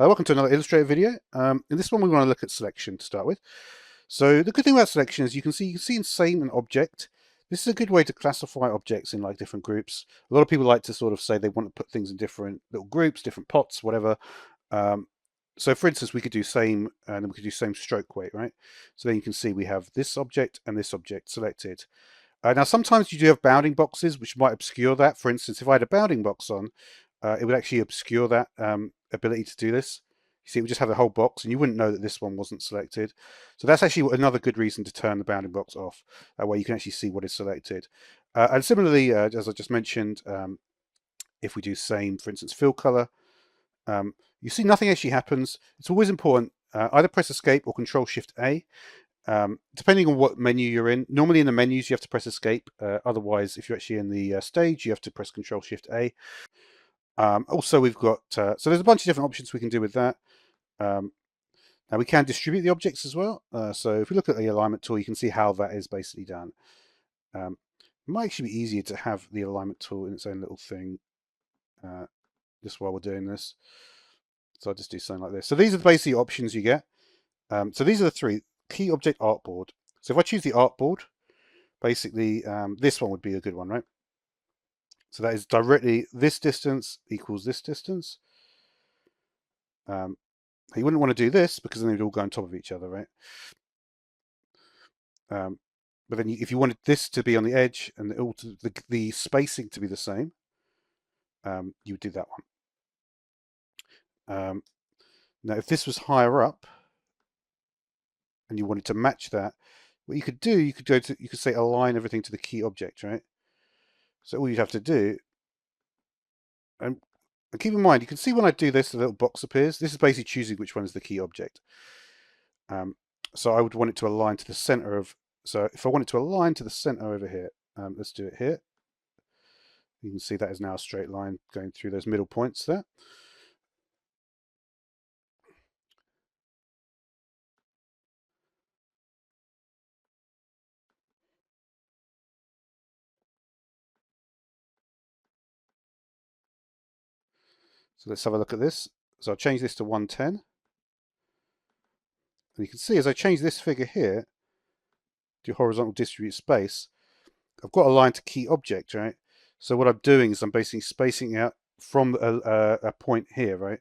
Welcome to another Illustrator video. In this one we want to look at selection to start with. So the good thing about selection is you can see in same an object. This is a good way to classify objects in like different groups. A lot of people like to sort of say they want to put things in different little groups, different pots, whatever. So for instance, we could do same and then we could do same stroke weight, right? So then you can see we have this object and this object selected. Now sometimes you do have bounding boxes which might obscure that. For instance, if I had a bounding box on, it would actually obscure that ability to do this. You see, it would just have a whole box and you wouldn't know that this one wasn't selected. So that's actually another good reason to turn the bounding box off. That way you can actually see what is selected. And similarly, as I just mentioned, if we do same, for instance, fill color, you see nothing actually happens. It's always important, either press escape or control shift A. Depending on what menu you're in. Normally in the menus you have to press escape. Otherwise, if you're actually in the stage, you have to press control shift A. Also, we've got, so there's a bunch of different options we can do with that. Now we can distribute the objects as well. So if we look at the alignment tool, you can see how that is basically done. It might actually be easier to have the alignment tool in its own little thing just while we're doing this. So I'll just do something like this. So these are the basic options you get. So these are the three. Key object artboard. So if I choose the artboard, basically this one would be a good one, right? So that is directly this distance equals this distance. You wouldn't want to do this because then they'd all go on top of each other, right? But then if you wanted this to be on the edge and the spacing to be the same, you would do that one. Now, if this was higher up and you wanted to match that, what you could do, you could say align everything to the key object, right? So all you'd have to do, and keep in mind, you can see when I do this, the little box appears. This is basically choosing which one is the key object. So I would want it to align to the center of, so if I want it to align to the center over here, let's do it here. You can see that is now a straight line going through those middle points there. So let's have a look at this. So I'll change this to 110. And you can see as I change this figure here to horizontal distribute space, I've got a line to key object, right? So what I'm doing is I'm basically spacing out from a point here, right?